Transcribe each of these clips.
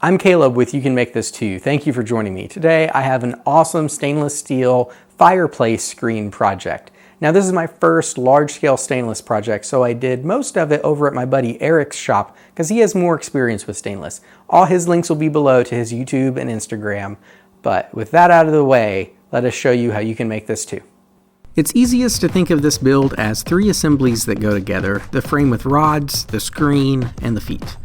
I'm Caleb with You Can Make This Too. Thank you for joining me. Today I have an awesome stainless steel fireplace screen project. Now this is my first large-scale stainless project, so I did most of it over at my buddy Eric's shop because he has more experience with stainless. All his links will be below to his YouTube and Instagram. But with that out of the way, let us show you how you can make this too. It's easiest to think of this build as 3 assemblies that go together: the frame with rods, the screen, and the feet.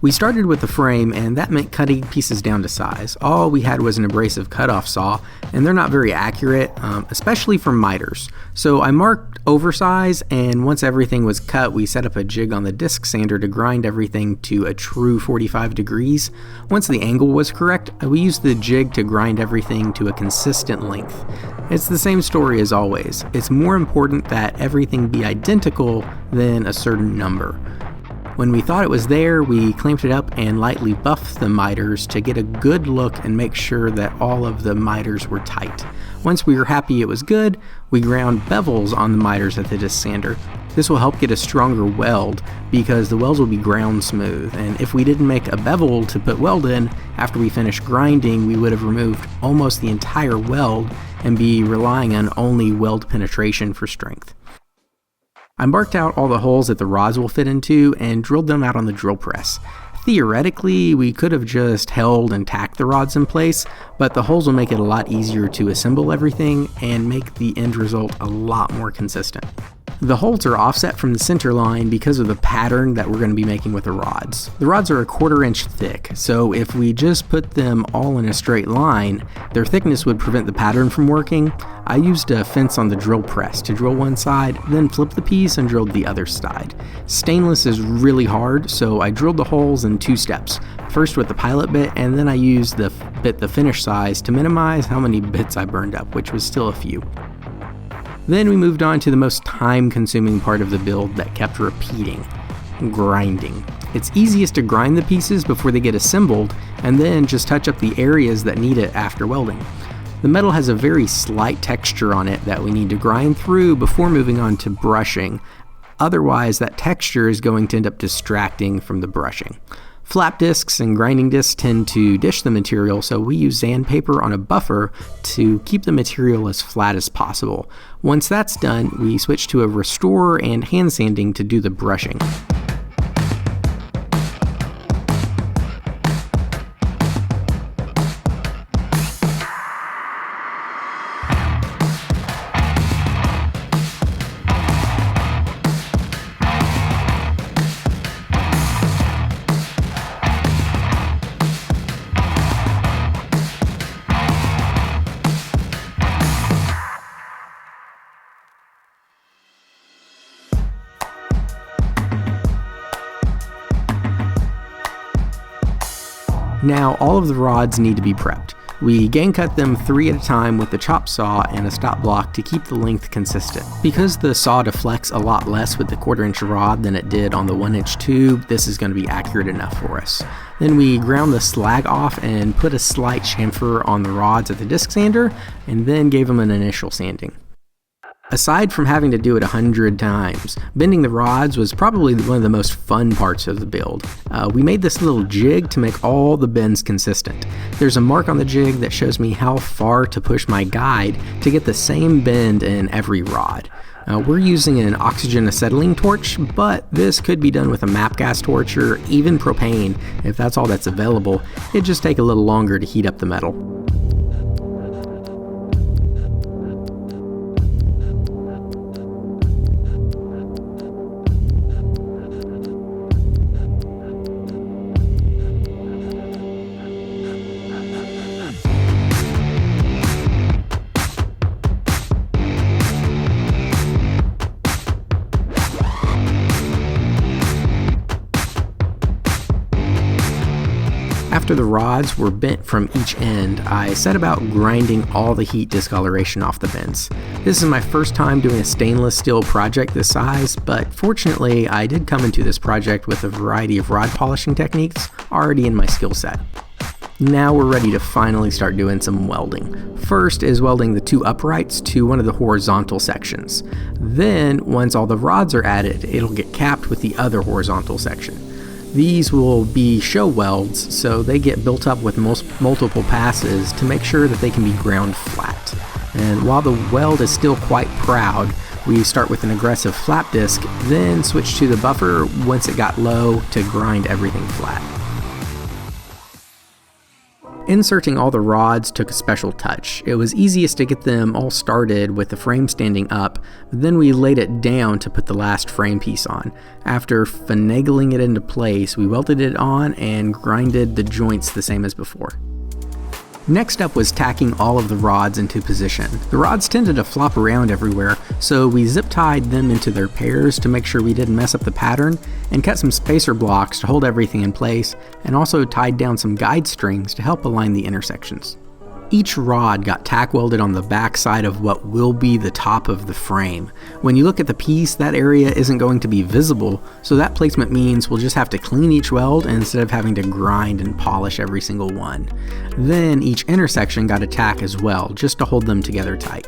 We started with the frame, and that meant cutting pieces down to size. All we had was an abrasive cutoff saw, and they're not very accurate, especially for miters. So I marked oversize, and once everything was cut, we set up a jig on the disc sander to grind everything to a true 45 degrees. Once the angle was correct, we used the jig to grind everything to a consistent length. It's the same story as always. It's more important that everything be identical than a certain number. When we thought it was there, we clamped it up and lightly buffed the miters to get a good look and make sure that all of the miters were tight. Once we were happy it was good, we ground bevels on the miters at the disc sander. This will help get a stronger weld because the welds will be ground smooth, and if we didn't make a bevel to put weld in, after we finished grinding we would have removed almost the entire weld and be relying on only weld penetration for strength. I marked out all the holes that the rods will fit into and drilled them out on the drill press. Theoretically, we could have just held and tacked the rods in place, but the holes will make it a lot easier to assemble everything and make the end result a lot more consistent. The holes are offset from the center line because of the pattern that we're going to be making with the rods. The rods are 1/4 inch thick, so if we just put them all in a straight line, their thickness would prevent the pattern from working. I used a fence on the drill press to drill one side, then flipped the piece and drilled the other side. Stainless is really hard, so I drilled the holes in 2 steps. First with the pilot bit, and then I used the bit the finish size to minimize how many bits I burned up, which was still a few. Then we moved on to the most time-consuming part of the build that kept repeating: grinding. It's easiest to grind the pieces before they get assembled, and then just touch up the areas that need it after welding. The metal has a very slight texture on it that we need to grind through before moving on to brushing. Otherwise, that texture is going to end up distracting from the brushing. Flap discs and grinding discs tend to dish the material, so we use sandpaper on a buffer to keep the material as flat as possible. Once that's done, we switch to a restorer and hand sanding to do the brushing. Now all of the rods need to be prepped. We gang cut them 3 at a time with the chop saw and a stop block to keep the length consistent. Because the saw deflects a lot less with the 1/4 inch rod than it did on the 1 inch tube, this is going to be accurate enough for us. Then we ground the slag off and put a slight chamfer on the rods at the disc sander, and then gave them an initial sanding. Aside from having to do it 100 times, bending the rods was probably one of the most fun parts of the build. We made this little jig to make all the bends consistent. There's a mark on the jig that shows me how far to push my guide to get the same bend in every rod. We're using an oxygen acetylene torch, but this could be done with a MAP gas torch or even propane. If that's all that's available, it'd just take a little longer to heat up the metal. After the rods were bent from each end, I set about grinding all the heat discoloration off the bends. This is my first time doing a stainless steel project this size, but fortunately I did come into this project with a variety of rod polishing techniques already in my skill set. Now we're ready to finally start doing some welding. First is welding the 2 uprights to one of the horizontal sections. Then, once all the rods are added, it'll get capped with the other horizontal section. These will be show welds, so they get built up with multiple passes to make sure that they can be ground flat. And while the weld is still quite proud, we start with an aggressive flap disc, then switch to the buffer once it got low to grind everything flat. Inserting all the rods took a special touch. It was easiest to get them all started with the frame standing up, but then we laid it down to put the last frame piece on. After finagling it into place, we welded it on and grinded the joints the same as before. Next up was tacking all of the rods into position. The rods tended to flop around everywhere, so we zip tied them into their pairs to make sure we didn't mess up the pattern, and cut some spacer blocks to hold everything in place, and also tied down some guide strings to help align the intersections. Each rod got tack welded on the back side of what will be the top of the frame. When you look at the piece, that area isn't going to be visible, so that placement means we'll just have to clean each weld instead of having to grind and polish every single one. Then each intersection got a tack as well, just to hold them together tight.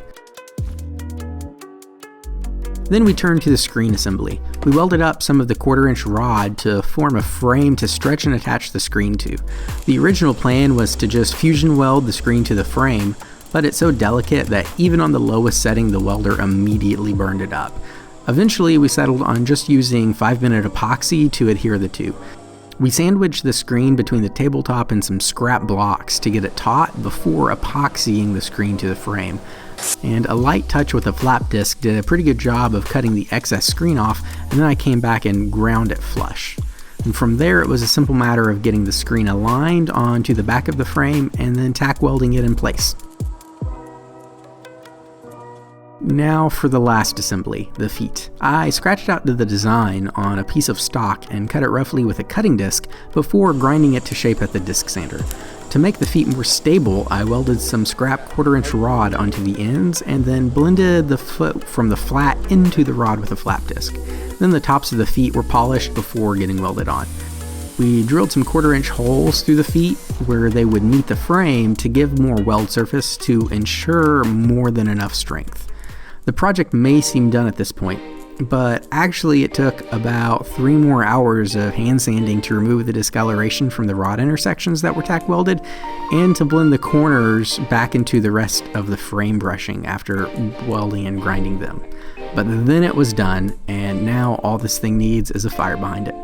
Then we turned to the screen assembly. We welded up some of the 1/4-inch rod to form a frame to stretch and attach the screen to. The original plan was to just fusion weld the screen to the frame, but it's so delicate that even on the lowest setting the welder immediately burned it up. Eventually we settled on just using 5-minute epoxy to adhere the two. We sandwiched the screen between the tabletop and some scrap blocks to get it taut before epoxying the screen to the frame. And a light touch with a flap disc did a pretty good job of cutting the excess screen off, and then I came back and ground it flush. And from there it was a simple matter of getting the screen aligned onto the back of the frame and then tack welding it in place. Now for the last assembly, the feet. I scratched out the design on a piece of stock and cut it roughly with a cutting disc before grinding it to shape at the disc sander. To make the feet more stable, I welded some scrap 1/4-inch rod onto the ends and then blended the foot from the flat into the rod with a flap disc. Then the tops of the feet were polished before getting welded on. We drilled some 1/4-inch holes through the feet where they would meet the frame to give more weld surface to ensure more than enough strength. The project may seem done at this point, but actually it took about 3 more hours of hand sanding to remove the discoloration from the rod intersections that were tack welded, and to blend the corners back into the rest of the frame brushing after welding and grinding them. But then it was done, and now all this thing needs is a fire behind it.